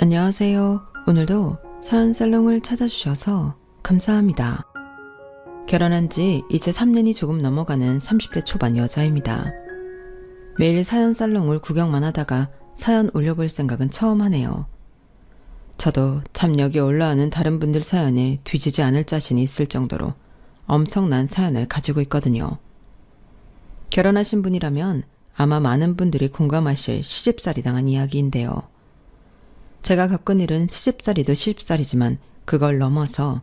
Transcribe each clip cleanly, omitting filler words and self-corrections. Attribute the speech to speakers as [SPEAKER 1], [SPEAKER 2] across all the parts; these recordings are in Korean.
[SPEAKER 1] 안녕하세요. 오늘도 사연살롱을 찾아주셔서 감사합니다. 결혼한 지 이제 3년이 조금 넘어가는 30대 초반 여자입니다. 매일 사연살롱을 구경만 하다가 사연 올려볼 생각은 처음 하네요. 저도 참 여기 올라오는 다른 분들 사연에 뒤지지 않을 자신이 있을 정도로 엄청난 사연을 가지고 있거든요. 결혼하신 분이라면 아마 많은 분들이 공감하실 시집살이 당한 이야기인데요. 제가 겪은 일은 시집살이도 시집살이지만 그걸 넘어서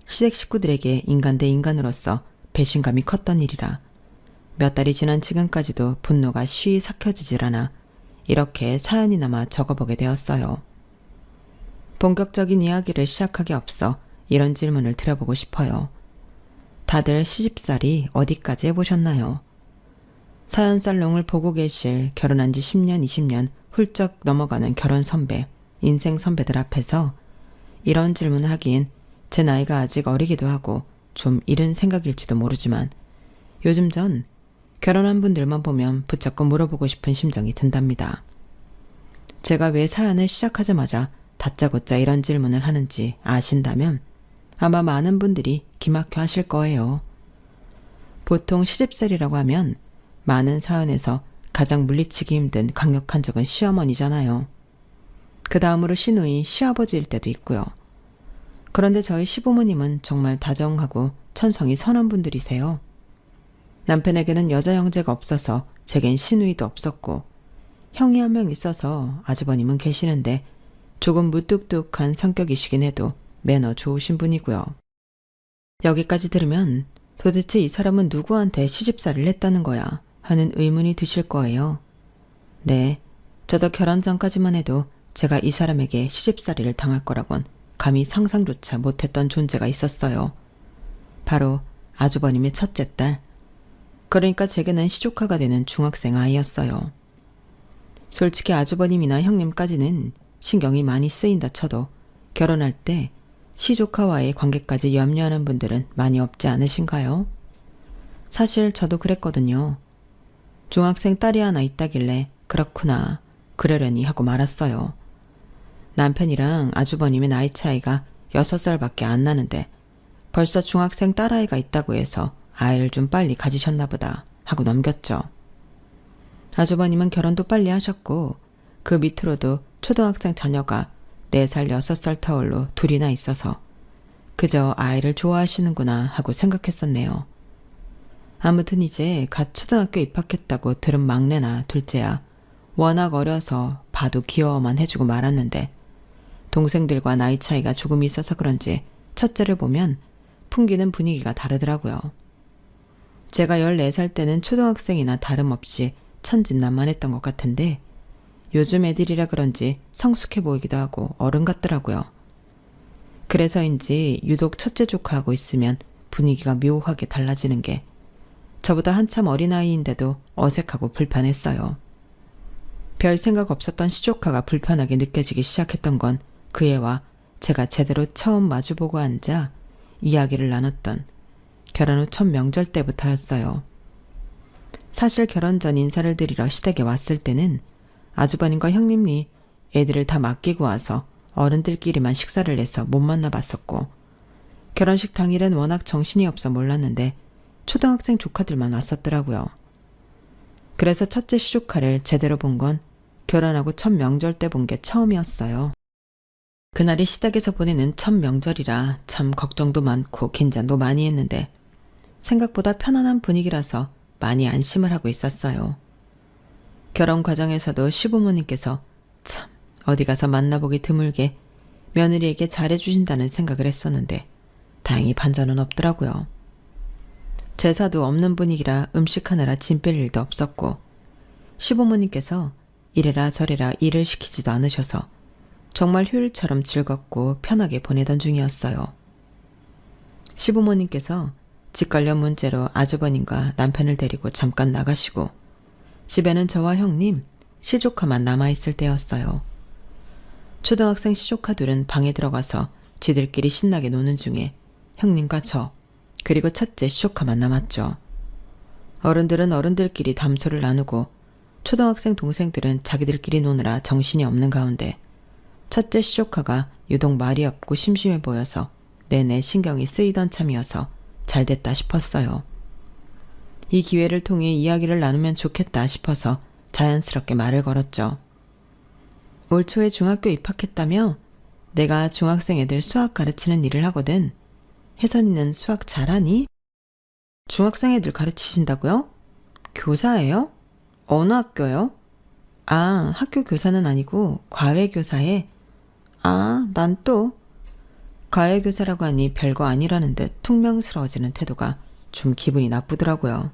[SPEAKER 1] 시댁 식구들에게 인간 대 인간으로서 배신감이 컸던 일이라 몇 달이 지난 지금까지도 분노가 쉬이 삭혀지질 않아 이렇게 사연이 남아 적어보게 되었어요. 본격적인 이야기를 시작하기 앞서 이런 질문을 드려보고 싶어요. 다들 시집살이 어디까지 해보셨나요? 사연살롱을 보고 계실 결혼한 지 10년, 20년 훌쩍 넘어가는 결혼 선배, 인생 선배들 앞에서 이런 질문을 하기엔 제 나이가 아직 어리기도 하고 좀 이른 생각일지도 모르지만 요즘 전 결혼한 분들만 보면 붙잡고 물어보고 싶은 심정이 든답니다. 제가 왜 사연을 시작하자마자 다짜고짜 이런 질문을 하는지 아신다면 아마 많은 분들이 기막혀 하실 거예요. 보통 시집살이라고 하면 많은 사연에서 가장 물리치기 힘든 강력한 적은 시어머니잖아요. 그 다음으로 시누이, 시아버지일 때도 있고요. 그런데 저희 시부모님은 정말 다정하고 천성이 선한 분들이세요. 남편에게는 여자 형제가 없어서 제겐 시누이도 없었고 형이 한 명 있어서 아주버님은 계시는데 조금 무뚝뚝한 성격이시긴 해도 매너 좋으신 분이고요. 여기까지 들으면 도대체 이 사람은 누구한테 시집살이를 했다는 거야 하는 의문이 드실 거예요. 네, 저도 결혼 전까지만 해도 제가 이 사람에게 시집살이를 당할 거라곤 감히 상상조차 못했던 존재가 있었어요. 바로 아주버님의 첫째 딸. 그러니까 제게는 시조카가 되는 중학생 아이였어요. 솔직히 아주버님이나 형님까지는 신경이 많이 쓰인다 쳐도 결혼할 때 시조카와의 관계까지 염려하는 분들은 많이 없지 않으신가요? 사실 저도 그랬거든요. 중학생 딸이 하나 있다길래 그렇구나, 그러려니 하고 말았어요. 남편이랑 아주버님의 나이 차이가 6살밖에 안 나는데 벌써 중학생 딸아이가 있다고 해서 아이를 좀 빨리 가지셨나 보다 하고 넘겼죠. 아주버님은 결혼도 빨리 하셨고 그 밑으로도 초등학생 자녀가 4살, 6살 터울로 둘이나 있어서 그저 아이를 좋아하시는구나 하고 생각했었네요. 아무튼 이제 갓 초등학교 입학했다고 들은 막내나 둘째야 워낙 어려서 봐도 귀여워만 해주고 말았는데 동생들과 나이 차이가 조금 있어서 그런지 첫째를 보면 풍기는 분위기가 다르더라고요. 제가 14살 때는 초등학생이나 다름없이 천진난만했던 것 같은데 요즘 애들이라 그런지 성숙해 보이기도 하고 어른 같더라고요. 그래서인지 유독 첫째 조카하고 있으면 분위기가 묘하게 달라지는 게 저보다 한참 어린아이인데도 어색하고 불편했어요. 별 생각 없었던 시조카가 불편하게 느껴지기 시작했던 건 그 애와 제가 제대로 처음 마주보고 앉아 이야기를 나눴던 결혼 후 첫 명절 때부터였어요. 사실 결혼 전 인사를 드리러 시댁에 왔을 때는 아주버님과 형님이 애들을 다 맡기고 와서 어른들끼리만 식사를 해서 못 만나봤었고 결혼식 당일엔 워낙 정신이 없어 몰랐는데 초등학생 조카들만 왔었더라고요. 그래서 첫째 시조카를 제대로 본 건 결혼하고 첫 명절 때 본 게 처음이었어요. 그날이 시댁에서 보내는 첫 명절이라 참 걱정도 많고 긴장도 많이 했는데 생각보다 편안한 분위기라서 많이 안심을 하고 있었어요. 결혼 과정에서도 시부모님께서 참 어디 가서 만나보기 드물게 며느리에게 잘해주신다는 생각을 했었는데 다행히 반전은 없더라고요. 제사도 없는 분위기라 음식하느라 짐 뺄 일도 없었고 시부모님께서 이래라 저래라 일을 시키지도 않으셔서 정말 휴일처럼 즐겁고 편하게 보내던 중이었어요. 시부모님께서 집 관련 문제로 아주버님과 남편을 데리고 잠깐 나가시고 집에는 저와 형님, 시조카만 남아있을 때였어요. 초등학생 시조카 둘은 방에 들어가서 지들끼리 신나게 노는 중에 형님과 저, 그리고 첫째 시조카만 남았죠. 어른들은 어른들끼리 담소를 나누고 초등학생 동생들은 자기들끼리 노느라 정신이 없는 가운데 첫째 시조카가 유독 말이 없고 심심해 보여서 내내 신경이 쓰이던 참이어서 잘됐다 싶었어요. 이 기회를 통해 이야기를 나누면 좋겠다 싶어서 자연스럽게 말을 걸었죠. 올 초에 중학교 입학했다며? 내가 중학생 애들 수학 가르치는 일을 하거든. 혜선이는 수학 잘하니? 중학생 애들 가르치신다고요? 교사예요? 어느 학교요? 아, 학교 교사는 아니고 과외교사에. 아, 난 또. 과외교사라고 하니 별거 아니라는 듯 퉁명스러워지는 태도가 좀 기분이 나쁘더라고요.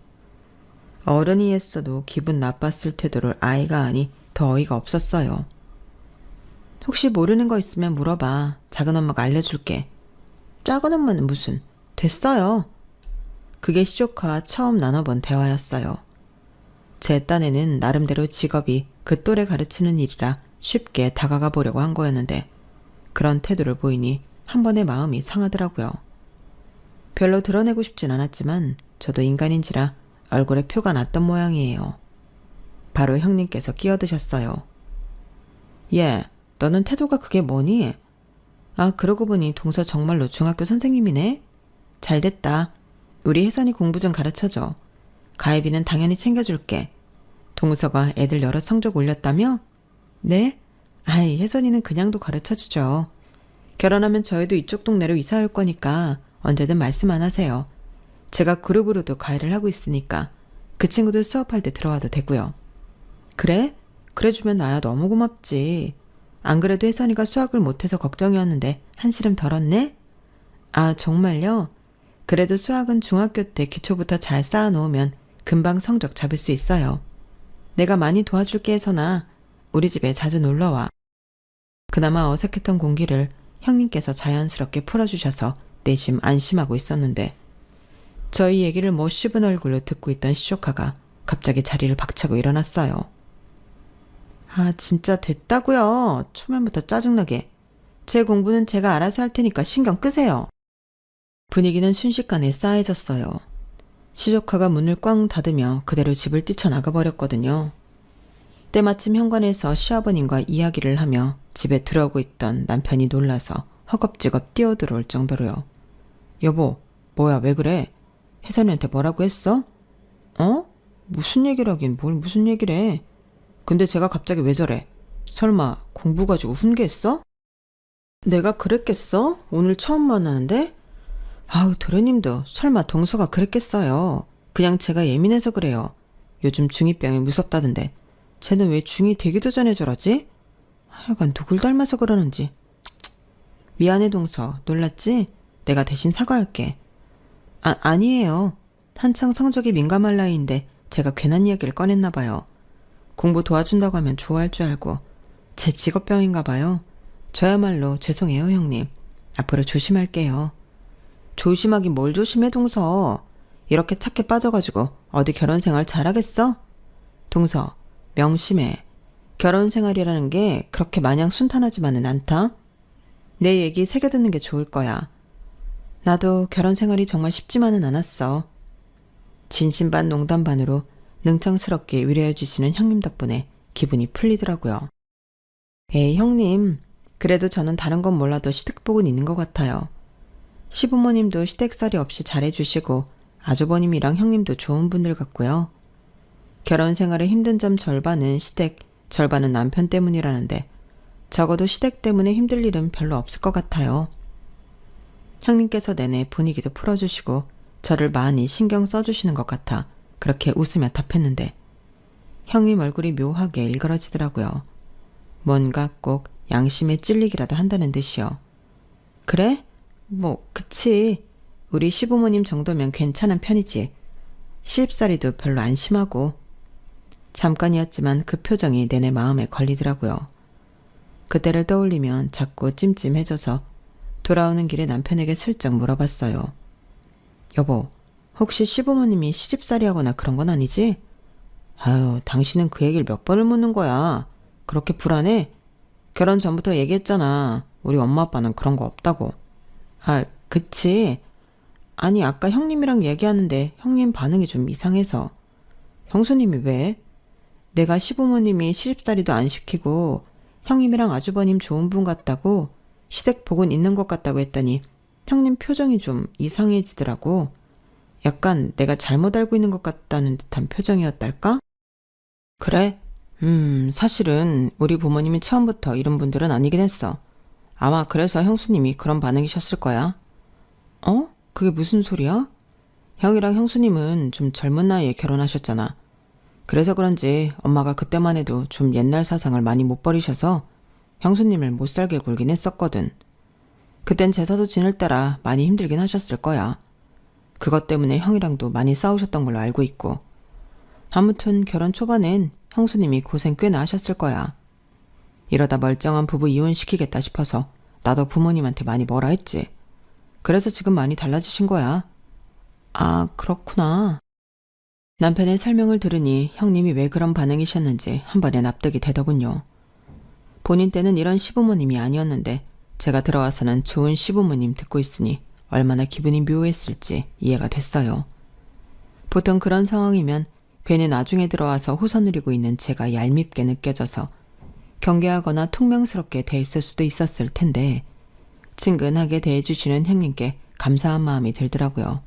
[SPEAKER 1] 어른이 했어도 기분 나빴을 태도를 아이가 하니 더 어이가 없었어요. 혹시 모르는 거 있으면 물어봐. 작은 엄마가 알려줄게. 작은 엄마는 무슨. 됐어요. 그게 시조카와 처음 나눠본 대화였어요. 제 딴에는 나름대로 직업이 그 또래 가르치는 일이라 쉽게 다가가 보려고 한 거였는데 그런 태도를 보이니 한 번의 마음이 상하더라고요. 별로 드러내고 싶진 않았지만 저도 인간인지라 얼굴에 표가 났던 모양이에요. 바로 형님께서 끼어드셨어요. 얘, 너는 태도가 그게 뭐니? 아, 그러고 보니 동서 정말로 중학교 선생님이네? 잘됐다. 우리 혜선이 공부 좀 가르쳐줘. 가혜비는 당연히 챙겨줄게. 동서가 애들 여러 성적 올렸다며? 네? 아이, 혜선이는 그냥도 가르쳐주죠. 결혼하면 저희도 이쪽 동네로 이사할 거니까 언제든 말씀 안 하세요. 제가 그룹으로도 과외를 하고 있으니까 그 친구들 수업할 때 들어와도 되고요. 그래? 그래주면 나야 너무 고맙지. 안 그래도 혜선이가 수학을 못해서 걱정이었는데 한시름 덜었네? 아, 정말요? 그래도 수학은 중학교 때 기초부터 잘 쌓아놓으면 금방 성적 잡을 수 있어요. 내가 많이 도와줄게 혜선아. 우리 집에 자주 놀러와. 그나마 어색했던 공기를 형님께서 자연스럽게 풀어주셔서 내심 안심하고 있었는데 저희 얘기를 못 씹은 얼굴로 듣고 있던 시조카가 갑자기 자리를 박차고 일어났어요. 아, 진짜 됐다고요. 초면부터 짜증나게. 제 공부는 제가 알아서 할 테니까 신경 끄세요. 분위기는 순식간에 싸해졌어요. 시조카가 문을 꽝 닫으며 그대로 집을 뛰쳐나가버렸거든요. 때마침 현관에서 시아버님과 이야기를 하며 집에 들어오고 있던 남편이 놀라서 허겁지겁 뛰어들어올 정도로요. 여보, 뭐야, 왜 그래? 혜선이한테 뭐라고 했어? 어? 무슨 얘기를 하긴 뭘 무슨 얘기를 해. 근데 제가 갑자기 왜 저래? 설마 공부 가지고 훈계했어? 내가 그랬겠어? 오늘 처음 만나는데? 아우, 도련님도 설마 동서가 그랬겠어요. 그냥 제가 예민해서 그래요. 요즘 중2병이 무섭다던데 쟤는 왜 중2 되기도 전에 저러지? 하여간 누굴 닮아서 그러는지. 미안해 동서, 놀랐지? 내가 대신 사과할게. 아니에요. 한창 성적이 민감할 나이인데 제가 괜한 이야기를 꺼냈나 봐요. 공부 도와준다고 하면 좋아할 줄 알고. 제 직업병인가 봐요. 저야말로 죄송해요 형님. 앞으로 조심할게요. 조심하긴 뭘 조심해 동서. 이렇게 착해 빠져가지고 어디 결혼생활 잘하겠어? 동서, 명심해. 결혼생활이라는 게 그렇게 마냥 순탄하지만은 않다. 내 얘기 새겨듣는 게 좋을 거야. 나도 결혼생활이 정말 쉽지만은 않았어. 진심 반 농담 반으로 능청스럽게 위로해 주시는 형님 덕분에 기분이 풀리더라고요. 에이 형님, 그래도 저는 다른 건 몰라도 시댁복은 있는 것 같아요. 시부모님도 시댁살이 없이 잘해주시고 아주버님이랑 형님도 좋은 분들 같고요. 결혼생활의 힘든 점 절반은 시댁, 절반은 남편 때문이라는데 적어도 시댁 때문에 힘들 일은 별로 없을 것 같아요. 형님께서 내내 분위기도 풀어주시고 저를 많이 신경 써주시는 것 같아 그렇게 웃으며 답했는데 형님 얼굴이 묘하게 일그러지더라고요. 뭔가 꼭 양심에 찔리기라도 한다는 듯이요. 그래? 뭐 그치. 우리 시부모님 정도면 괜찮은 편이지. 시집살이도 별로 안 심하고. 잠깐이었지만 그 표정이 내내 마음에 걸리더라고요. 그때를 떠올리면 자꾸 찜찜해져서 돌아오는 길에 남편에게 슬쩍 물어봤어요. 여보, 혹시 시부모님이 시집살이 하거나 그런 건 아니지? 아유, 당신은 그 얘기를 몇 번을 묻는 거야. 그렇게 불안해? 결혼 전부터 얘기했잖아. 우리 엄마 아빠는 그런 거 없다고. 아, 그치. 아니, 아까 형님이랑 얘기하는데 형님 반응이 좀 이상해서. 형수님이 왜? 내가 시부모님이 시집살이도 안 시키고 형님이랑 아주버님 좋은 분 같다고 시댁 복은 있는 것 같다고 했더니 형님 표정이 좀 이상해지더라고. 약간 내가 잘못 알고 있는 것 같다는 듯한 표정이었달까? 그래? 사실은 우리 부모님이 처음부터 이런 분들은 아니긴 했어. 아마 그래서 형수님이 그런 반응이셨을 거야. 어? 그게 무슨 소리야? 형이랑 형수님은 좀 젊은 나이에 결혼하셨잖아. 그래서 그런지 엄마가 그때만 해도 좀 옛날 사상을 많이 못 버리셔서 형수님을 못 살게 굴긴 했었거든. 그땐 제사도 지낼 때라 많이 힘들긴 하셨을 거야. 그것 때문에 형이랑도 많이 싸우셨던 걸로 알고 있고. 아무튼 결혼 초반엔 형수님이 고생 꽤나 하셨을 거야. 이러다 멀쩡한 부부 이혼시키겠다 싶어서 나도 부모님한테 많이 뭐라 했지. 그래서 지금 많이 달라지신 거야. 아, 그렇구나. 남편의 설명을 들으니 형님이 왜 그런 반응이셨는지 한 번에 납득이 되더군요. 본인 때는 이런 시부모님이 아니었는데 제가 들어와서는 좋은 시부모님 듣고 있으니 얼마나 기분이 묘했을지 이해가 됐어요. 보통 그런 상황이면 괜히 나중에 들어와서 호선 누리고 있는 제가 얄밉게 느껴져서 경계하거나 퉁명스럽게 대했을 수도 있었을 텐데 친근하게 대해주시는 형님께 감사한 마음이 들더라고요.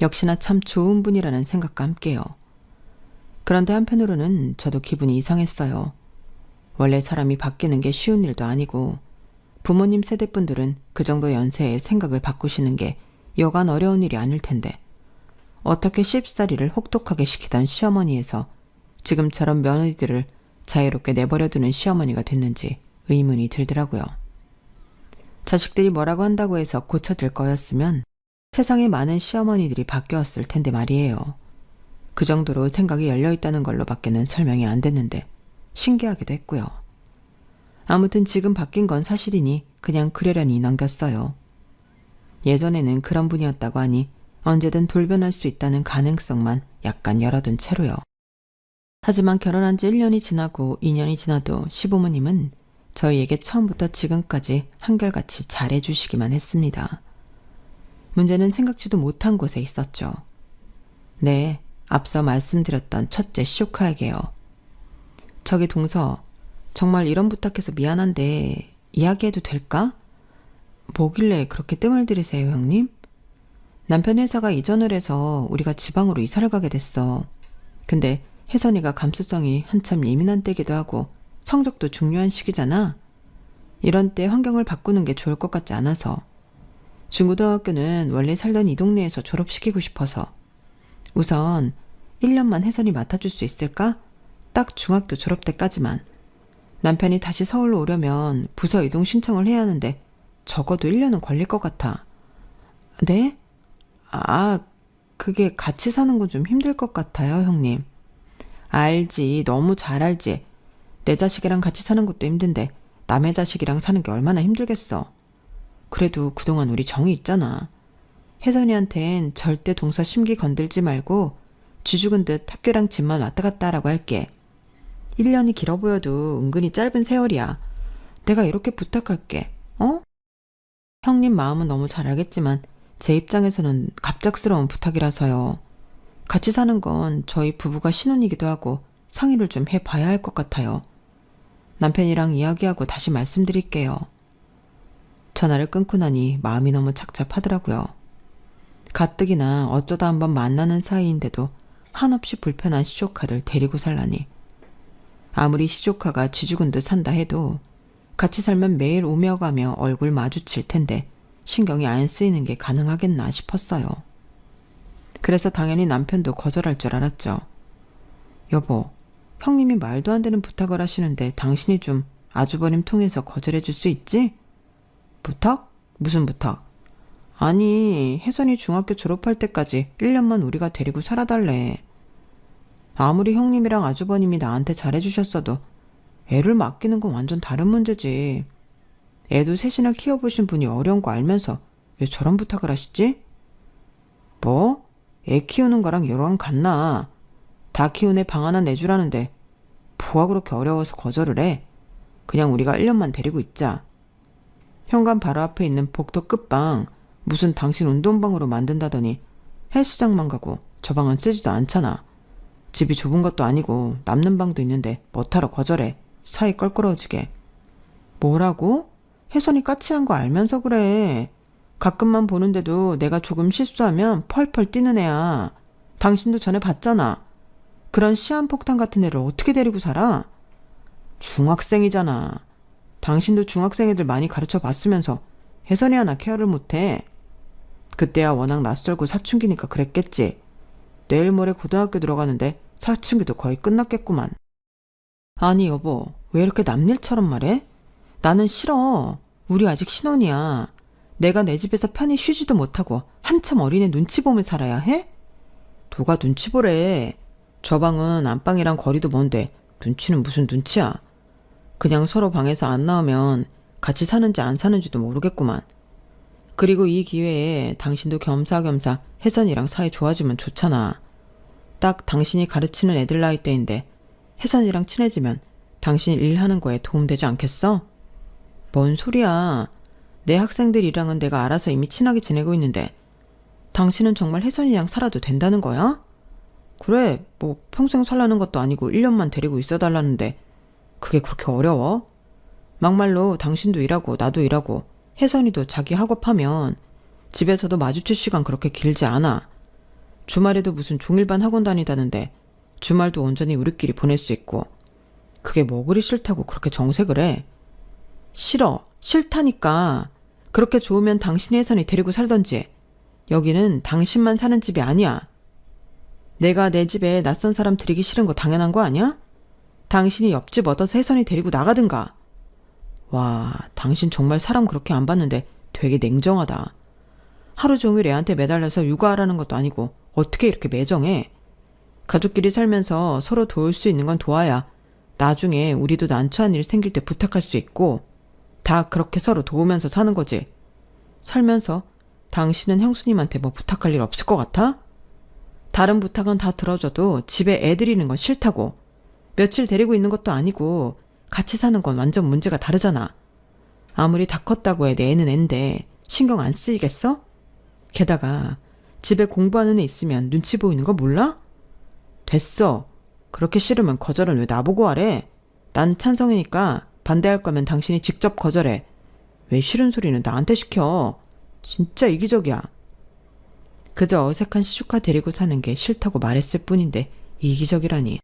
[SPEAKER 1] 역시나 참 좋은 분이라는 생각과 함께요. 그런데 한편으로는 저도 기분이 이상했어요. 원래 사람이 바뀌는 게 쉬운 일도 아니고 부모님 세대분들은 그 정도 연세에 생각을 바꾸시는 게 여간 어려운 일이 아닐 텐데 어떻게 쉽사리를 혹독하게 시키던 시어머니에서 지금처럼 며느리들을 자유롭게 내버려두는 시어머니가 됐는지 의문이 들더라고요. 자식들이 뭐라고 한다고 해서 고쳐질 거였으면 세상에 많은 시어머니들이 바뀌었을 텐데 말이에요. 그 정도로 생각이 열려있다는 걸로밖에는 설명이 안 됐는데 신기하기도 했고요. 아무튼 지금 바뀐 건 사실이니 그냥 그러려니 넘겼어요. 예전에는 그런 분이었다고 하니 언제든 돌변할 수 있다는 가능성만 약간 열어둔 채로요. 하지만 결혼한 지 1년이 지나고 2년이 지나도 시부모님은 저희에게 처음부터 지금까지 한결같이 잘해주시기만 했습니다. 문제는 생각지도 못한 곳에 있었죠. 네, 앞서 말씀드렸던 첫째 시조카에게요. 저기 동서, 정말 이런 부탁해서 미안한데 이야기해도 될까? 뭐길래 그렇게 뜸을 들이세요, 형님? 남편 회사가 이전을 해서 우리가 지방으로 이사를 가게 됐어. 근데 혜선이가 감수성이 한참 예민한 때기도 하고 성적도 중요한 시기잖아. 이런 때 환경을 바꾸는 게 좋을 것 같지 않아서. 중고등학교는 원래 살던 이 동네에서 졸업시키고 싶어서. 우선 1년만 혜선이 맡아줄 수 있을까? 딱 중학교 졸업 때까지만. 남편이 다시 서울로 오려면 부서 이동 신청을 해야 하는데 적어도 1년은 걸릴 것 같아. 네? 그게 같이 사는 건 좀 힘들 것 같아요, 형님. 알지, 너무 잘 알지. 내 자식이랑 같이 사는 것도 힘든데 남의 자식이랑 사는 게 얼마나 힘들겠어. 그래도 그동안 우리 정이 있잖아. 혜선이한텐 절대 동서 심기 건들지 말고 쥐 죽은 듯 학교랑 집만 왔다 갔다 하라고 할게. 1년이 길어 보여도 은근히 짧은 세월이야. 내가 이렇게 부탁할게. 어? 형님 마음은 너무 잘 알겠지만 제 입장에서는 갑작스러운 부탁이라서요. 같이 사는 건 저희 부부가 신혼이기도 하고 상의를 좀 해봐야 할 것 같아요. 남편이랑 이야기하고 다시 말씀드릴게요. 전화를 끊고 나니 마음이 너무 착잡하더라고요. 가뜩이나 어쩌다 한번 만나는 사이인데도 한없이 불편한 시조카를 데리고 살라니. 아무리 시조카가 쥐죽은 듯 산다 해도 같이 살면 매일 오며 가며 얼굴 마주칠 텐데 신경이 안 쓰이는 게 가능하겠나 싶었어요. 그래서 당연히 남편도 거절할 줄 알았죠. 여보, 형님이 말도 안 되는 부탁을 하시는데 당신이 좀 아주버님 통해서 거절해 줄 수 있지? 부탁? 무슨 부탁? 아니, 혜선이 중학교 졸업할 때까지 1년만 우리가 데리고 살아달래. 아무리 형님이랑 아주버님이 나한테 잘해주셨어도 애를 맡기는 건 완전 다른 문제지. 애도 셋이나 키워보신 분이 어려운 거 알면서 왜 저런 부탁을 하시지? 뭐? 애 키우는 거랑 여랑 같나? 다 키운 애 방 하나 내주라는데 뭐가 그렇게 어려워서 거절을 해? 그냥 우리가 1년만 데리고 있자. 현관 바로 앞에 있는 복도 끝방 무슨 당신 운동방으로 만든다더니 헬스장만 가고 저 방은 쓰지도 않잖아. 집이 좁은 것도 아니고 남는 방도 있는데 뭐하러 거절해. 사이 껄끄러워지게. 뭐라고? 혜선이 까칠한 거 알면서 그래. 가끔만 보는데도 내가 조금 실수하면 펄펄 뛰는 애야. 당신도 전에 봤잖아. 그런 시한폭탄 같은 애를 어떻게 데리고 살아? 중학생이잖아. 당신도 중학생 애들 많이 가르쳐 봤으면서 혜선이 하나 케어를 못해. 그때야 워낙 낯설고 사춘기니까 그랬겠지. 내일 모레 고등학교 들어가는데 사춘기도 거의 끝났겠구만. 아니 여보, 왜 이렇게 남일처럼 말해? 나는 싫어. 우리 아직 신혼이야. 내가 내 집에서 편히 쉬지도 못하고 한참 어린애 눈치 보며 살아야 해? 누가 눈치 보래. 저 방은 안방이랑 거리도 먼데 눈치는 무슨 눈치야. 그냥 서로 방에서 안 나오면 같이 사는지 안 사는지도 모르겠구만. 그리고 이 기회에 당신도 겸사겸사 혜선이랑 사이 좋아지면 좋잖아. 딱 당신이 가르치는 애들 나이 때인데 혜선이랑 친해지면 당신 일하는 거에 도움되지 않겠어? 뭔 소리야. 내 학생들이랑은 내가 알아서 이미 친하게 지내고 있는데 당신은 정말 혜선이랑 살아도 된다는 거야? 그래, 뭐 평생 살라는 것도 아니고 1년만 데리고 있어달라는데 그게 그렇게 어려워? 막말로 당신도 일하고 나도 일하고 혜선이도 자기 학업하면 집에서도 마주칠 시간 그렇게 길지 않아. 주말에도 무슨 종일반 학원 다니다는데 주말도 온전히 우리끼리 보낼 수 있고. 그게 뭐 그리 싫다고 그렇게 정색을 해. 싫어. 싫다니까. 그렇게 좋으면 당신이 혜선이 데리고 살던지. 여기는 당신만 사는 집이 아니야. 내가 내 집에 낯선 사람 들이기 싫은 거 당연한 거 아니야? 당신이 옆집 얻어서 혜선이 데리고 나가든가. 와, 당신 정말 사람 그렇게 안 봤는데 되게 냉정하다. 하루 종일 애한테 매달려서 육아하라는 것도 아니고 어떻게 이렇게 매정해? 가족끼리 살면서 서로 도울 수 있는 건 도와야 나중에 우리도 난처한 일 생길 때 부탁할 수 있고 다 그렇게 서로 도우면서 사는 거지. 살면서 당신은 형수님한테 뭐 부탁할 일 없을 것 같아? 다른 부탁은 다 들어줘도 집에 애 들이는 건 싫다고. 며칠 데리고 있는 것도 아니고 같이 사는 건 완전 문제가 다르잖아. 아무리 다 컸다고 해 내 애는 앤데 신경 안 쓰이겠어? 게다가 집에 공부하는 애 있으면 눈치 보이는 거 몰라? 됐어. 그렇게 싫으면 거절은 왜 나보고 하래? 난 찬성이니까 반대할 거면 당신이 직접 거절해. 왜 싫은 소리는 나한테 시켜? 진짜 이기적이야. 그저 어색한 시조카 데리고 사는 게 싫다고 말했을 뿐인데 이기적이라니.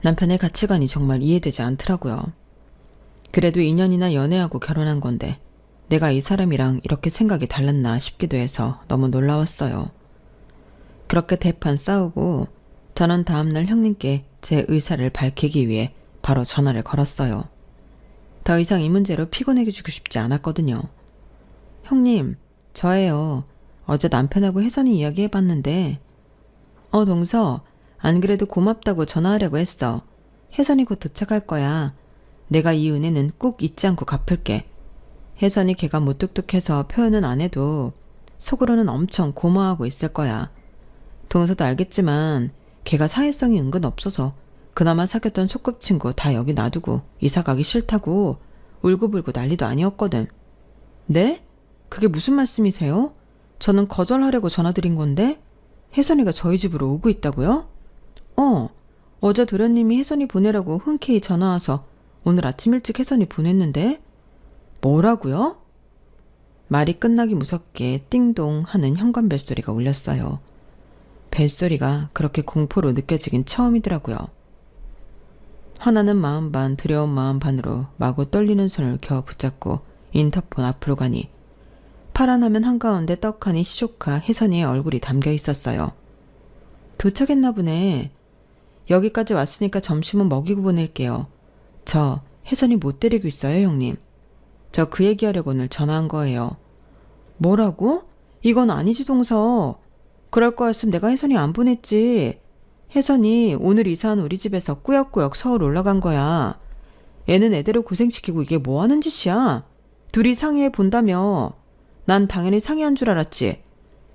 [SPEAKER 1] 남편의 가치관이 정말 이해되지 않더라고요. 그래도 2년이나 연애하고 결혼한 건데 내가 이 사람이랑 이렇게 생각이 달랐나 싶기도 해서 너무 놀라웠어요. 그렇게 대판 싸우고 저는 다음날 형님께 제 의사를 밝히기 위해 바로 전화를 걸었어요. 더 이상 이 문제로 피곤해지고 싶지 않았거든요. 형님, 저예요. 어제 남편하고 혜선이 이야기해봤는데 동서, 안 그래도 고맙다고 전화하려고 했어. 혜선이 곧 도착할 거야. 내가 이 은혜는 꼭 잊지 않고 갚을게. 혜선이 걔가 무뚝뚝해서 표현은 안 해도 속으로는 엄청 고마워하고 있을 거야. 동서도 알겠지만 걔가 사회성이 은근 없어서 그나마 사귀었던 소꿉친구 다 여기 놔두고 이사 가기 싫다고 울고불고 난리도 아니었거든. 네? 그게 무슨 말씀이세요? 저는 거절하려고 전화드린 건데 혜선이가 저희 집으로 오고 있다고요? 어제 도련님이 혜선이 보내라고 흔쾌히 전화와서 오늘 아침 일찍 혜선이 보냈는데 뭐라고요? 말이 끝나기 무섭게 띵동 하는 현관 벨소리가 울렸어요. 벨소리가 그렇게 공포로 느껴지긴 처음이더라고요. 화나는 마음 반 두려운 마음 반으로 마구 떨리는 손을 겨우 붙잡고 인터폰 앞으로 가니 파란 화면 한가운데 떡하니 시조카 혜선이의 얼굴이 담겨 있었어요. 도착했나 보네. 여기까지 왔으니까 점심은 먹이고 보낼게요. 저 혜선이 못 데리고 있어요, 형님. 저 그 얘기하려고 오늘 전화한 거예요. 뭐라고? 이건 아니지, 동서. 그럴 거였으면 내가 혜선이 안 보냈지. 혜선이 오늘 이사한 우리 집에서 꾸역꾸역 서울 올라간 거야. 애는 애대로 고생시키고 이게 뭐 하는 짓이야? 둘이 상의해 본다며. 난 당연히 상의한 줄 알았지.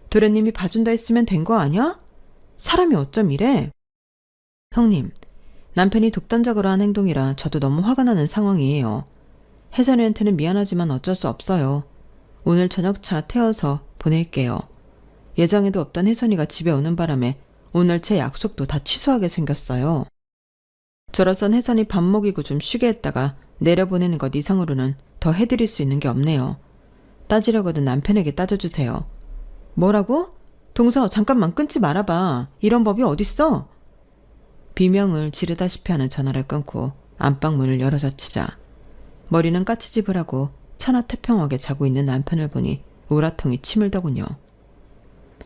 [SPEAKER 1] 도련님이 봐준다 했으면 된 거 아니야? 사람이 어쩜 이래? 형님, 남편이 독단적으로 한 행동이라 저도 너무 화가 나는 상황이에요. 혜선이한테는 미안하지만 어쩔 수 없어요. 오늘 저녁차 태워서 보낼게요. 예정에도 없던 혜선이가 집에 오는 바람에 오늘 제 약속도 다 취소하게 생겼어요. 저로선 혜선이 밥 먹이고 좀 쉬게 했다가 내려보내는 것 이상으로는 더 해드릴 수 있는 게 없네요. 따지려거든 남편에게 따져주세요. 뭐라고? 동서 잠깐만 끊지 말아봐. 이런 법이 어딨어? 비명을 지르다시피 하는 전화를 끊고 안방 문을 열어젖히자 머리는 까치집을 하고 천하태평하게 자고 있는 남편을 보니 우라통이 치밀더군요.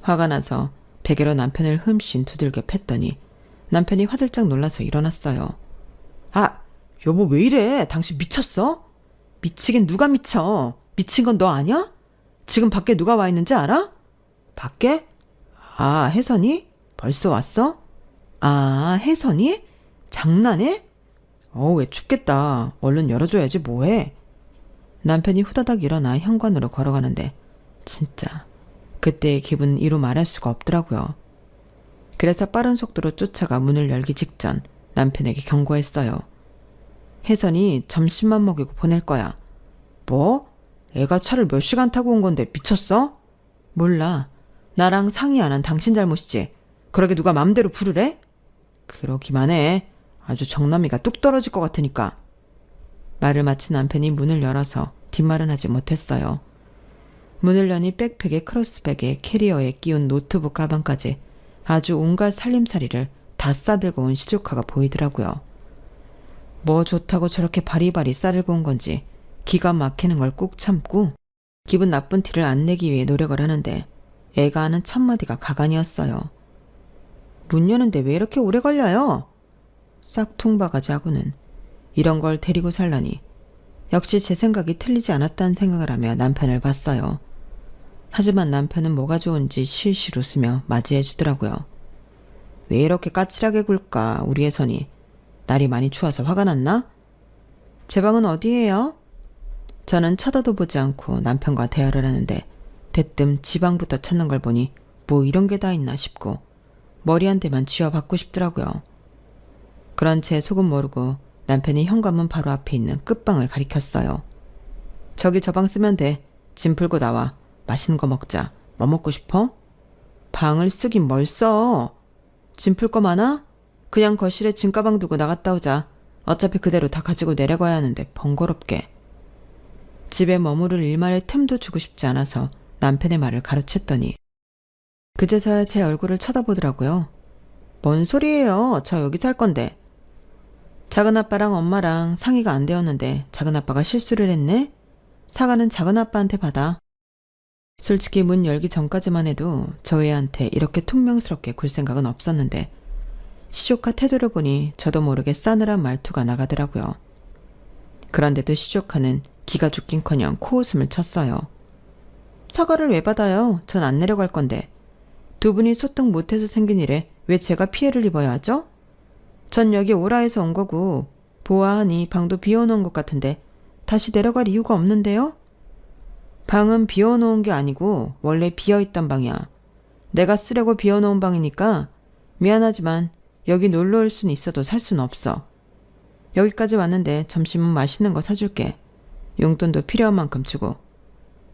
[SPEAKER 1] 화가 나서 베개로 남편을 흠씬 두들겨 팼더니 남편이 화들짝 놀라서 일어났어요. 아, 여보 왜 이래? 당신 미쳤어? 미치긴 누가 미쳐? 미친 건 너 아냐? 지금 밖에 누가 와 있는지 알아? 밖에? 아, 혜선이? 벌써 왔어? 아, 혜선이? 장난해? 왜 춥겠다. 얼른 열어줘야지 뭐해. 남편이 후다닥 일어나 현관으로 걸어가는데 진짜 그때의 기분은 이루 말할 수가 없더라고요. 그래서 빠른 속도로 쫓아가 문을 열기 직전 남편에게 경고했어요. 혜선이 점심만 먹이고 보낼 거야. 뭐? 애가 차를 몇 시간 타고 온 건데 미쳤어? 몰라. 나랑 상의 안 한 당신 잘못이지. 그러게 누가 맘대로 부르래? 그러기만 해. 아주 정남이가 뚝 떨어질 것 같으니까. 말을 마친 남편이 문을 열어서 뒷말은 하지 못했어요. 문을 여니 백팩에 크로스백에 캐리어에 끼운 노트북 가방까지 아주 온갖 살림살이를 다 싸들고 온 시조카가 보이더라고요. 뭐 좋다고 저렇게 바리바리 싸들고 온 건지 기가 막히는 걸 꾹 참고 기분 나쁜 티를 안 내기 위해 노력을 하는데 애가 하는 첫마디가 가관이었어요. 문 여는데 왜 이렇게 오래 걸려요? 싹퉁바가지하고는 이런 걸 데리고 살라니 역시 제 생각이 틀리지 않았다는 생각을 하며 남편을 봤어요. 하지만 남편은 뭐가 좋은지 실실 웃으며 맞이해 주더라고요. 왜 이렇게 까칠하게 굴까 우리 혜선이. 날이 많이 추워서 화가 났나? 제 방은 어디예요? 저는 쳐다도 보지 않고 남편과 대화를 하는데 대뜸 지방부터 찾는 걸 보니 뭐 이런 게 다 있나 싶고 머리 한 대만 쥐어받고 싶더라고요. 그런 채 속은 모르고 남편이 현관문 바로 앞에 있는 끝방을 가리켰어요. 저기 저 방 쓰면 돼. 짐 풀고 나와. 맛있는 거 먹자. 뭐 먹고 싶어? 방을 쓰긴 뭘 써. 짐 풀 거 많아? 그냥 거실에 짐가방 두고 나갔다 오자. 어차피 그대로 다 가지고 내려가야 하는데 번거롭게. 집에 머무를 일말의 틈도 주고 싶지 않아서 남편의 말을 가로챘더니 그제서야 제 얼굴을 쳐다보더라고요. 뭔 소리예요? 저 여기 살 건데. 작은아빠랑 엄마랑 상의가 안 되었는데 작은아빠가 실수를 했네? 사과는 작은아빠한테 받아. 솔직히 문 열기 전까지만 해도 저 애한테 이렇게 퉁명스럽게 굴 생각은 없었는데 시조카 태도를 보니 저도 모르게 싸늘한 말투가 나가더라고요. 그런데도 시조카는 기가 죽긴커녕 코웃음을 쳤어요. 사과를 왜 받아요? 전 안 내려갈 건데. 두 분이 소통 못해서 생긴 일에 왜 제가 피해를 입어야 하죠? 전 여기 오라 해서 온 거고 보아하니 방도 비워놓은 것 같은데 다시 내려갈 이유가 없는데요? 방은 비워놓은 게 아니고 원래 비어있던 방이야. 내가 쓰려고 비워놓은 방이니까 미안하지만 여기 놀러 올 순 있어도 살 순 없어. 여기까지 왔는데 점심은 맛있는 거 사줄게. 용돈도 필요한 만큼 주고.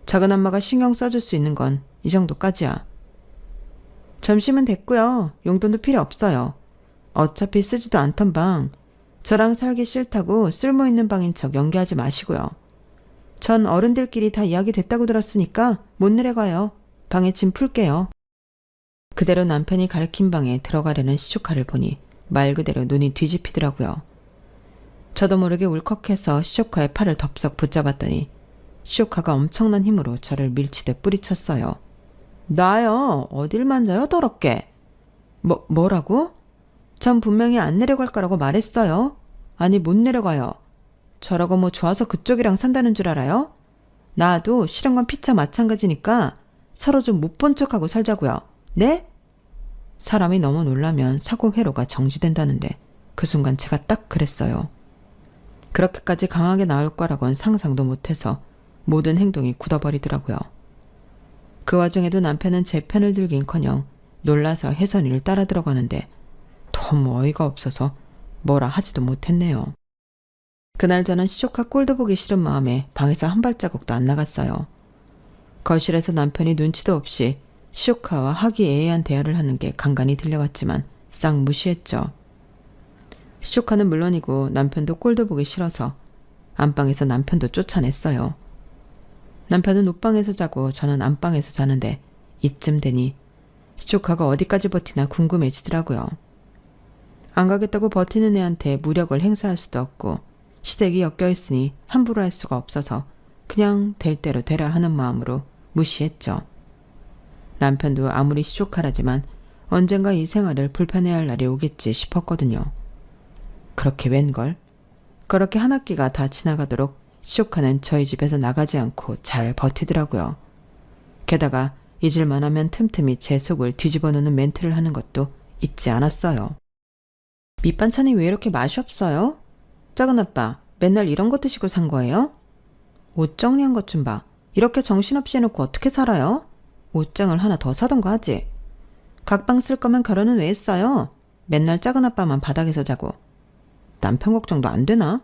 [SPEAKER 1] 작은엄마가 신경 써줄 수 있는 건 이 정도까지야. 점심은 됐고요. 용돈도 필요 없어요. 어차피 쓰지도 않던 방. 저랑 살기 싫다고 쓸모있는 방인 척 연기하지 마시고요. 전 어른들끼리 다 이야기 됐다고 들었으니까 못 내려가요. 방에 짐 풀게요. 그대로 남편이 가리킨 방에 들어가려는 시조카를 보니 말 그대로 눈이 뒤집히더라고요. 저도 모르게 울컥해서 시조카의 팔을 덥석 붙잡았더니 시조카가 엄청난 힘으로 저를 밀치듯 뿌리쳤어요. 나요? 어딜 만져요 더럽게. 뭐라고? 전 분명히 안 내려갈 거라고 말했어요. 아니 못 내려가요. 저라고 뭐 좋아서 그쪽이랑 산다는 줄 알아요? 나도 싫은 건 피차 마찬가지니까 서로 좀 못 본 척하고 살자고요. 네? 사람이 너무 놀라면 사고 회로가 정지된다는데 그 순간 제가 딱 그랬어요. 그렇게까지 강하게 나올 거라고는 상상도 못해서 모든 행동이 굳어버리더라고요. 그 와중에도 남편은 제 편을 들긴커녕 놀라서 혜선이를 따라 들어가는데 너무 어이가 없어서 뭐라 하지도 못했네요. 그날 저는 시조카 꼴도 보기 싫은 마음에 방에서 한 발자국도 안 나갔어요. 거실에서 남편이 눈치도 없이 시조카와 화기애애한 대화를 하는 게 간간히 들려왔지만 싹 무시했죠. 시조카는 물론이고 남편도 꼴도 보기 싫어서 안방에서 남편도 쫓아냈어요. 남편은 옷방에서 자고 저는 안방에서 자는데 이쯤 되니 시조카가 어디까지 버티나 궁금해지더라고요. 안 가겠다고 버티는 애한테 무력을 행사할 수도 없고 시댁이 엮여있으니 함부로 할 수가 없어서 그냥 될 대로 되라 하는 마음으로 무시했죠. 남편도 아무리 시조카라지만 언젠가 이 생활을 불편해할 날이 오겠지 싶었거든요. 그렇게 웬걸? 그렇게 한 학기가 다 지나가도록 시조카는 저희 집에서 나가지 않고 잘 버티더라고요. 게다가 잊을만 하면 틈틈이 제 속을 뒤집어 놓는 멘트를 하는 것도 잊지 않았어요. 밑반찬이 왜 이렇게 맛이 없어요? 작은 아빠, 맨날 이런 거 드시고 산 거예요? 옷 정리한 것 좀 봐. 이렇게 정신없이 해놓고 어떻게 살아요? 옷장을 하나 더 사던가 하지. 각방 쓸 거면 결혼은 왜 했어요? 맨날 작은 아빠만 바닥에서 자고. 남편 걱정도 안 되나?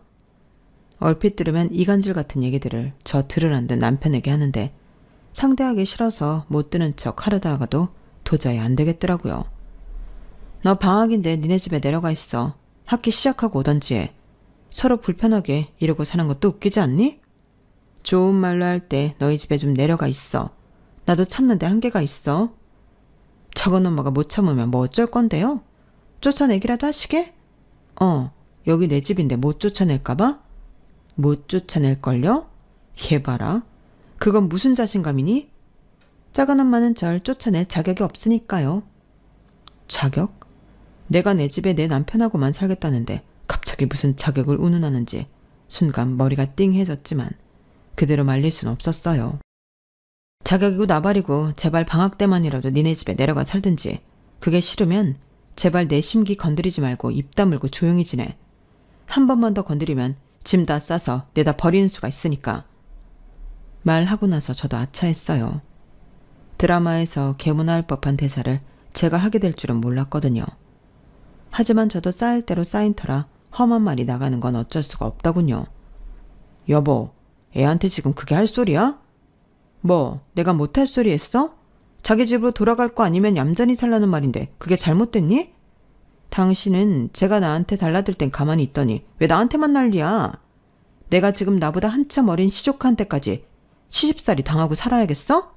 [SPEAKER 1] 얼핏 들으면 이간질 같은 얘기들을 저 들으란 듯 남편에게 하는데 상대하기 싫어서 못 듣는 척 하려다 하가도 도저히 안 되겠더라고요. 너 방학인데 니네 집에 내려가 있어. 학기 시작하고 오던지 해. 서로 불편하게 이러고 사는 것도 웃기지 않니? 좋은 말로 할 때 너희 집에 좀 내려가 있어. 나도 참는데 한계가 있어. 저건 엄마가 못 참으면 뭐 어쩔 건데요? 쫓아내기라도 하시게? 여기 내 집인데 못 쫓아낼까봐? 못 쫓아낼걸요? 얘 봐라. 그건 무슨 자신감이니? 작은 엄마는 절 쫓아낼 자격이 없으니까요. 자격? 내가 내 집에 내 남편하고만 살겠다는데 갑자기 무슨 자격을 운운하는지 순간 머리가 띵해졌지만 그대로 말릴 순 없었어요. 자격이고 나발이고 제발 방학 때만이라도 니네 집에 내려가 살든지. 그게 싫으면 제발 내 심기 건드리지 말고 입 다물고 조용히 지내. 한 번만 더 건드리면 짐 다 싸서 내다 버리는 수가 있으니까. 말하고 나서 저도 아차했어요. 드라마에서 개문화할 법한 대사를 제가 하게 될 줄은 몰랐거든요. 하지만 저도 쌓일 대로 쌓인 터라 험한 말이 나가는 건 어쩔 수가 없더군요. 여보, 애한테 지금 그게 할 소리야? 뭐, 내가 못할 소리 했어? 자기 집으로 돌아갈 거 아니면 얌전히 살라는 말인데 그게 잘못됐니? 당신은 제가 나한테 달라들 땐 가만히 있더니 왜 나한테만 난리야? 내가 지금 나보다 한참 어린 시조카한테까지 시집살이 당하고 살아야겠어?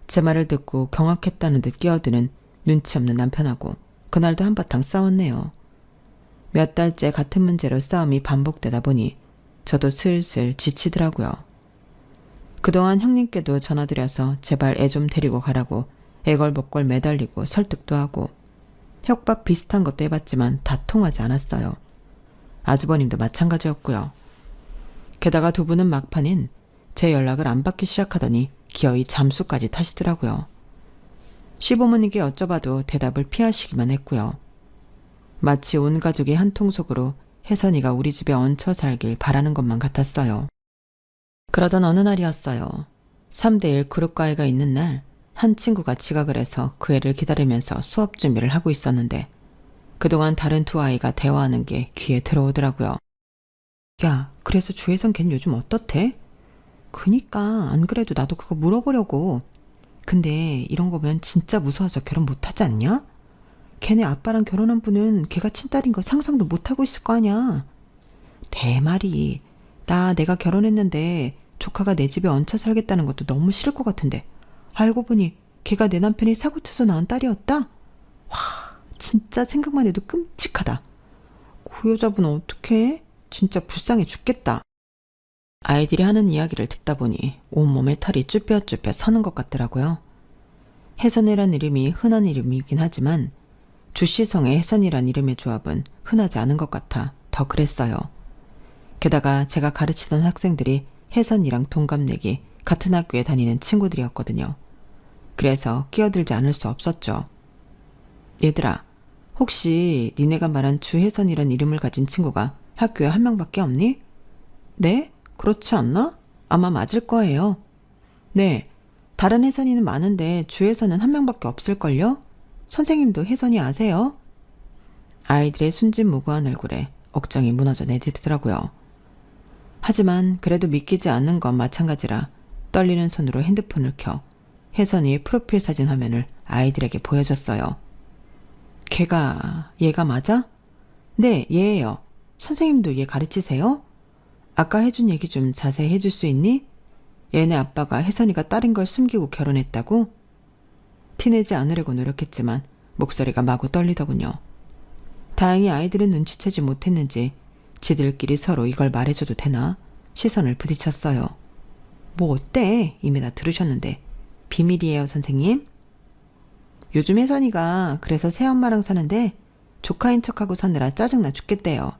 [SPEAKER 1] 제 말을 듣고 경악했다는 듯 끼어드는 눈치 없는 남편하고 그날도 한바탕 싸웠네요. 몇 달째 같은 문제로 싸움이 반복되다 보니 저도 슬슬 지치더라고요. 그동안 형님께도 전화드려서 제발 애 좀 데리고 가라고 애걸복걸 매달리고 설득도 하고 협박 비슷한 것도 해봤지만 다 통하지 않았어요. 아주버님도 마찬가지였고요. 게다가 두 분은 막판엔 제 연락을 안 받기 시작하더니 기어이 잠수까지 타시더라고요. 시부모님께 여쭤봐도 대답을 피하시기만 했고요. 마치 온 가족이 한 통속으로 혜선이가 우리 집에 얹혀 살길 바라는 것만 같았어요. 그러던 어느 날이었어요. 3대1 그룹과외가 있는 날 한 친구가 지각을 해서 그 애를 기다리면서 수업 준비를 하고 있었는데 그동안 다른 두 아이가 대화하는 게 귀에 들어오더라고요. 야, 그래서 주혜선 걘 요즘 어떻대? 그니까 안 그래도 나도 그거 물어보려고. 근데 이런 거 보면 진짜 무서워서 결혼 못하지 않냐? 걔네 아빠랑 결혼한 분은 걔가 친딸인 거 상상도 못하고 있을 거 아냐. 대말이 내가 결혼했는데 조카가 내 집에 얹혀 살겠다는 것도 너무 싫을 것 같은데 알고 보니 걔가 내 남편이 사고쳐서 낳은 딸이었다? 와, 진짜 생각만 해도 끔찍하다. 그 여자분은 어떡해? 진짜 불쌍해 죽겠다. 아이들이 하는 이야기를 듣다 보니 온몸에 털이 쭈뼛쭈뼛 서는 것 같더라고요. 혜선이란 이름이 흔한 이름이긴 하지만 주시성의 혜선이란 이름의 조합은 흔하지 않은 것 같아 더 그랬어요. 게다가 제가 가르치던 학생들이 혜선이랑 동갑내기 같은 학교에 다니는 친구들이었거든요. 그래서 끼어들지 않을 수 없었죠. 얘들아, 혹시 니네가 말한 주혜선이란 이름을 가진 친구가 학교에 한 명밖에 없니? 네? 그렇지 않나? 아마 맞을 거예요. 네, 다른 혜선이는 많은데 주혜선은 한 명밖에 없을걸요? 선생님도 혜선이 아세요? 아이들의 순진무구한 얼굴에 억장이 무너져 내리더라고요. 하지만 그래도 믿기지 않는 건 마찬가지라 떨리는 손으로 핸드폰을 켜 혜선이의 프로필 사진 화면을 아이들에게 보여줬어요. 얘가 맞아? 네, 얘예요. 선생님도 얘 가르치세요? 아까 해준 얘기 좀 자세히 해줄 수 있니? 얘네 아빠가 혜선이가 딸인 걸 숨기고 결혼했다고? 티내지 않으려고 노력했지만 목소리가 마구 떨리더군요. 다행히 아이들은 눈치채지 못했는지 지들끼리 서로 이걸 말해줘도 되나 시선을 부딪혔어요. 뭐 어때? 이미 다 들으셨는데. 비밀이에요, 선생님. 요즘 혜선이가 그래서 새엄마랑 사는데 조카인 척하고 사느라 짜증나 죽겠대요.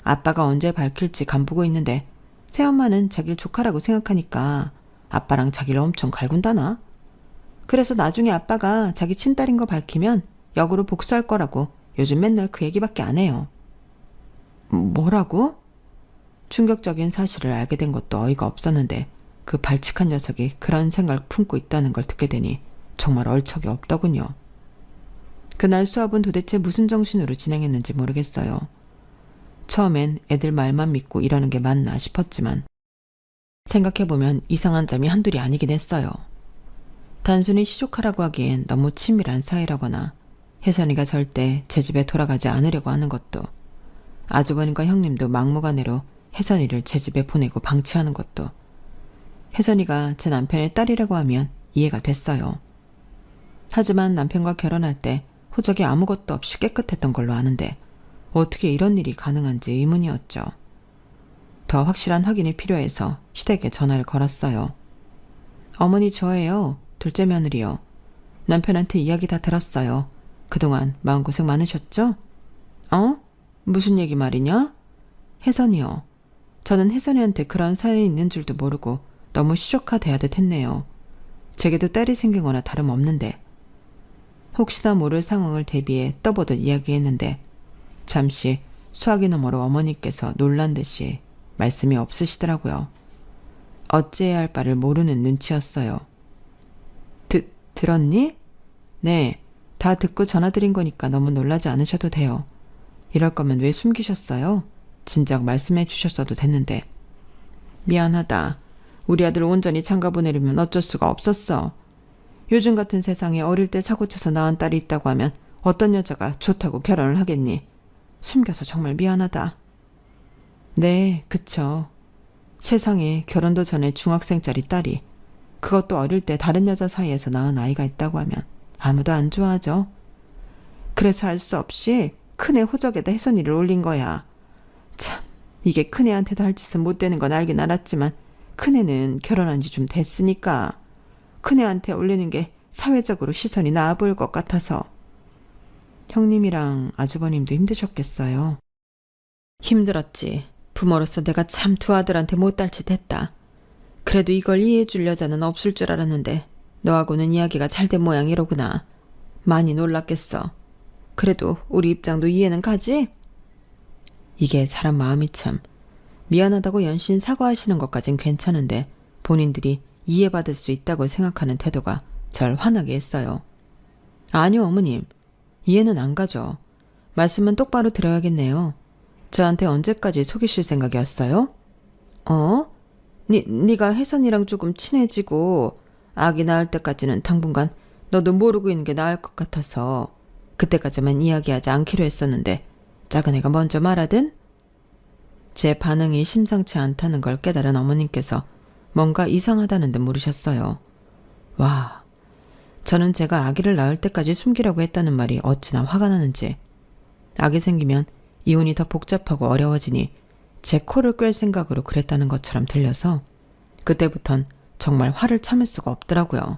[SPEAKER 1] 아빠가 언제 밝힐지 간보고 있는데 새엄마는 자기를 조카라고 생각하니까 아빠랑 자기를 엄청 갈군다나? 그래서 나중에 아빠가 자기 친딸인 거 밝히면 역으로 복수할 거라고 요즘 맨날 그 얘기밖에 안 해요. 뭐라고? 충격적인 사실을 알게 된 것도 어이가 없었는데 그 발칙한 녀석이 그런 생각을 품고 있다는 걸 듣게 되니 정말 얼척이 없더군요. 그날 수업은 도대체 무슨 정신으로 진행했는지 모르겠어요. 처음엔 애들 말만 믿고 이러는 게 맞나 싶었지만 생각해보면 이상한 점이 한둘이 아니긴 했어요. 단순히 시조카라고 하기엔 너무 친밀한 사이라거나 혜선이가 절대 제 집에 돌아가지 않으려고 하는 것도 아주버님과 형님도 막무가내로 혜선이를 제 집에 보내고 방치하는 것도 혜선이가 제 남편의 딸이라고 하면 이해가 됐어요. 하지만 남편과 결혼할 때 호적이 아무것도 없이 깨끗했던 걸로 아는데 어떻게 이런 일이 가능한지 의문이었죠. 더 확실한 확인이 필요해서 시댁에 전화를 걸었어요. 어머니 저예요. 둘째 며느리요. 남편한테 이야기 다 들었어요. 그동안 마음고생 많으셨죠? 무슨 얘기 말이냐? 혜선이요. 저는 혜선이한테 그런 사연이 있는 줄도 모르고 너무 시조카대하듯 했네요. 제게도 딸이 생긴 거나 다름없는데. 혹시나 모를 상황을 대비해 떠보듯 이야기했는데 잠시 수화기 너머로 어머니께서 놀란 듯이 말씀이 없으시더라고요. 어찌해야 할 바를 모르는 눈치였어요. 들었니? 네, 다 듣고 전화드린 거니까 너무 놀라지 않으셔도 돼요. 이럴 거면 왜 숨기셨어요? 진작 말씀해 주셨어도 됐는데. 미안하다. 우리 아들 온전히 장가 보내려면 어쩔 수가 없었어. 요즘 같은 세상에 어릴 때 사고쳐서 낳은 딸이 있다고 하면 어떤 여자가 좋다고 결혼을 하겠니? 숨겨서 정말 미안하다. 네, 그쵸. 세상에 결혼도 전에 중학생짜리 딸이 그것도 어릴 때 다른 여자 사이에서 낳은 아이가 있다고 하면 아무도 안 좋아하죠. 그래서 할 수 없이 큰애 호적에다 혜선이를 올린 거야. 참, 이게 큰애한테도 할 짓은 못 되는 건 알긴 알았지만 큰애는 결혼한 지 좀 됐으니까 큰애한테 올리는 게 사회적으로 시선이 나아 보일 것 같아서. 형님이랑 아주버님도 힘드셨겠어요. 힘들었지. 부모로서 내가 참 두 아들한테 못할 짓 했다. 그래도 이걸 이해해 줄 여자는 없을 줄 알았는데 너하고는 이야기가 잘 된 모양이로구나. 많이 놀랐겠어. 그래도 우리 입장도 이해는 가지? 이게 사람 마음이 참. 미안하다고 연신 사과하시는 것까진 괜찮은데 본인들이 이해받을 수 있다고 생각하는 태도가 절 화나게 했어요. 아니요, 어머님. 이해는 안 가죠. 말씀은 똑바로 드려야겠네요. 저한테 언제까지 속이실 생각이었어요? 네가 혜선이랑 조금 친해지고 아기 낳을 때까지는 당분간 너도 모르고 있는 게 나을 것 같아서 그때까지만 이야기하지 않기로 했었는데 작은 애가 먼저 말하든? 제 반응이 심상치 않다는 걸 깨달은 어머님께서 뭔가 이상하다는 듯 물으셨어요. 와, 저는 제가 아기를 낳을 때까지 숨기라고 했다는 말이 어찌나 화가 나는지. 아기 생기면 이혼이 더 복잡하고 어려워지니 제 코를 꿰 생각으로 그랬다는 것처럼 들려서 그때부턴 정말 화를 참을 수가 없더라고요.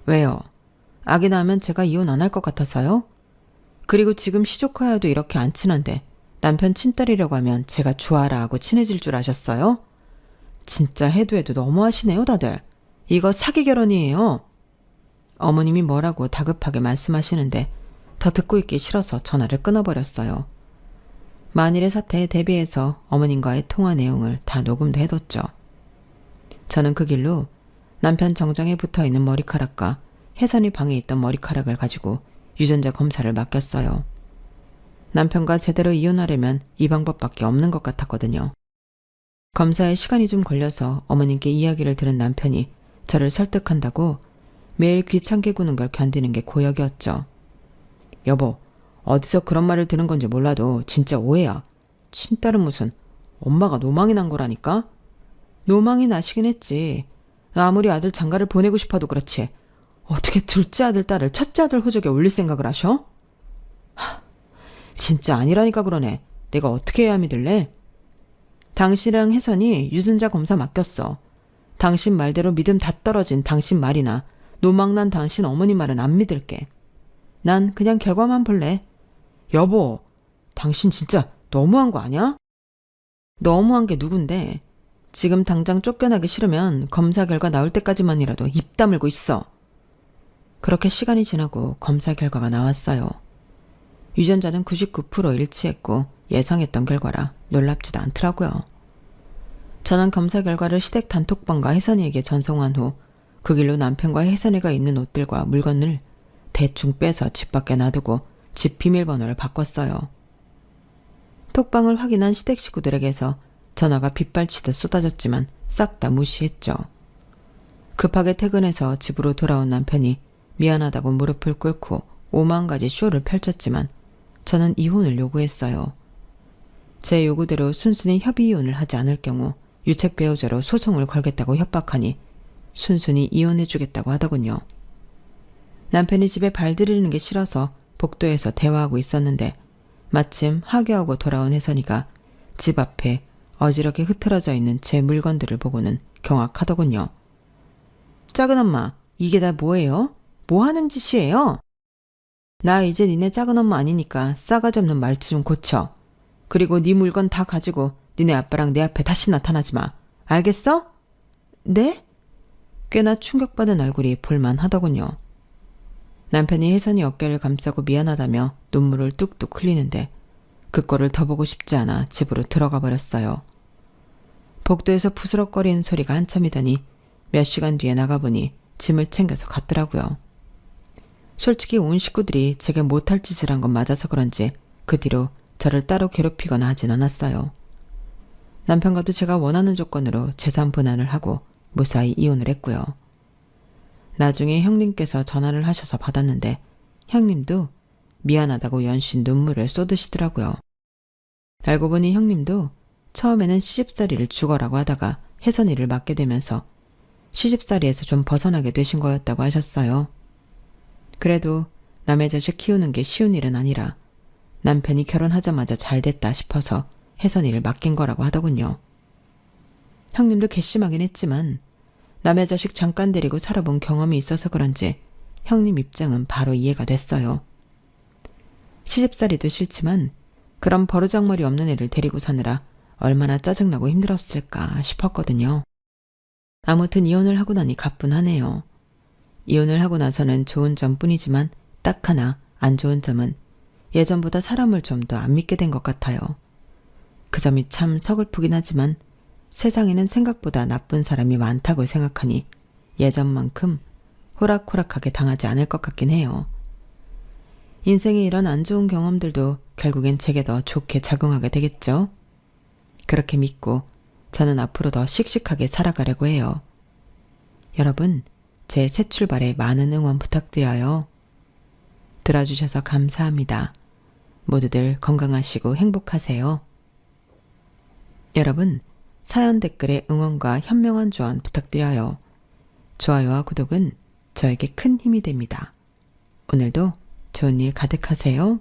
[SPEAKER 1] 왜요? 아기 낳으면 제가 이혼 안 할 것 같아서요? 그리고 지금 시조카야도 이렇게 안 친한데 남편 친딸이라고 하면 제가 좋아라 하고 친해질 줄 아셨어요? 진짜 해도 너무하시네요, 다들. 이거 사기 결혼이에요. 어머님이 뭐라고 다급하게 말씀하시는데 더 듣고 있기 싫어서 전화를 끊어버렸어요. 만일의 사태에 대비해서 어머님과의 통화 내용을 다 녹음도 해뒀죠. 저는 그 길로 남편 정장에 붙어있는 머리카락과 혜선이 방에 있던 머리카락을 가지고 유전자 검사를 맡겼어요. 남편과 제대로 이혼하려면 이 방법밖에 없는 것 같았거든요. 검사에 시간이 좀 걸려서 어머님께 이야기를 들은 남편이 저를 설득한다고 매일 귀찮게 구는 걸 견디는 게 고역이었죠. 여보, 어디서 그런 말을 들은 건지 몰라도 진짜 오해야. 친딸은 무슨 엄마가 노망이 난 거라니까? 노망이 나시긴 했지. 아무리 아들 장가를 보내고 싶어도 그렇지. 어떻게 둘째 아들 딸을 첫째 아들 호적에 올릴 생각을 하셔? 진짜 아니라니까 그러네. 내가 어떻게 해야 믿을래? 당신이랑 혜선이 유전자 검사 맡겼어. 당신 말대로 믿음 다 떨어진 당신 말이나 노망난 당신 어머니 말은 안 믿을게. 난 그냥 결과만 볼래. 여보, 당신 진짜 너무한 거 아니야? 너무한 게 누군데? 지금 당장 쫓겨나기 싫으면 검사 결과 나올 때까지만이라도 입 다물고 있어. 그렇게 시간이 지나고 검사 결과가 나왔어요. 유전자는 99% 일치했고 예상했던 결과라 놀랍지도 않더라고요. 저는 검사 결과를 시댁 단톡방과 혜선이에게 전송한 후 그 길로 남편과 혜선이가 입는 옷들과 물건을 대충 빼서 집 밖에 놔두고 집 비밀번호를 바꿨어요. 톡방을 확인한 시댁 식구들에게서 전화가 빗발치듯 쏟아졌지만 싹 다 무시했죠. 급하게 퇴근해서 집으로 돌아온 남편이 미안하다고 무릎을 꿇고 5만 가지 쇼를 펼쳤지만 저는 이혼을 요구했어요. 제 요구대로 순순히 협의 이혼을 하지 않을 경우 유책 배우자로 소송을 걸겠다고 협박하니 순순히 이혼해주겠다고 하더군요. 남편이 집에 발들이는 게 싫어서 복도에서 대화하고 있었는데 마침 하교하고 돌아온 혜선이가 집 앞에 어지럽게 흐트러져 있는 제 물건들을 보고는 경악하더군요. 작은 엄마, 이게 다 뭐예요? 뭐 하는 짓이에요? 나 이제 니네 작은 엄마 아니니까 싸가지 없는 말투 좀 고쳐. 그리고 네 물건 다 가지고 니네 아빠랑 내 앞에 다시 나타나지 마. 알겠어? 네? 꽤나 충격받은 얼굴이 볼만하더군요. 남편이 혜선이 어깨를 감싸고 미안하다며 눈물을 뚝뚝 흘리는데 그 꼴을 더 보고 싶지 않아 집으로 들어가 버렸어요. 복도에서 부스럭거리는 소리가 한참이더니 몇 시간 뒤에 나가보니 짐을 챙겨서 갔더라고요. 솔직히 온 식구들이 제게 못할 짓을 한 건 맞아서 그런지 그 뒤로 저를 따로 괴롭히거나 하진 않았어요. 남편과도 제가 원하는 조건으로 재산 분할을 하고 무사히 이혼을 했고요. 나중에 형님께서 전화를 하셔서 받았는데 형님도 미안하다고 연신 눈물을 쏟으시더라고요. 알고 보니 형님도 처음에는 시집살이를 죽어라고 하다가 혜선이를 맡게 되면서 시집살이에서 좀 벗어나게 되신 거였다고 하셨어요. 그래도 남의 자식 키우는 게 쉬운 일은 아니라 남편이 결혼하자마자 잘 됐다 싶어서 혜선이를 맡긴 거라고 하더군요. 형님도 괘씸하긴 했지만 남의 자식 잠깐 데리고 살아본 경험이 있어서 그런지 형님 입장은 바로 이해가 됐어요. 시집살이도 싫지만 그런 버르장머리 없는 애를 데리고 사느라 얼마나 짜증나고 힘들었을까 싶었거든요. 아무튼 이혼을 하고 나니 가뿐하네요. 이혼을 하고 나서는 좋은 점뿐이지만 딱 하나 안 좋은 점은 예전보다 사람을 좀 더 안 믿게 된 것 같아요. 그 점이 참 서글프긴 하지만 세상에는 생각보다 나쁜 사람이 많다고 생각하니 예전만큼 호락호락하게 당하지 않을 것 같긴 해요. 인생의 이런 안 좋은 경험들도 결국엔 제게 더 좋게 작용하게 되겠죠. 그렇게 믿고 저는 앞으로 더 씩씩하게 살아가려고 해요. 여러분, 제 새 출발에 많은 응원 부탁드려요. 들어주셔서 감사합니다. 모두들 건강하시고 행복하세요. 여러분, 사연 댓글에 응원과 현명한 조언 부탁드려요. 좋아요와 구독은 저에게 큰 힘이 됩니다. 오늘도 좋은 일 가득하세요.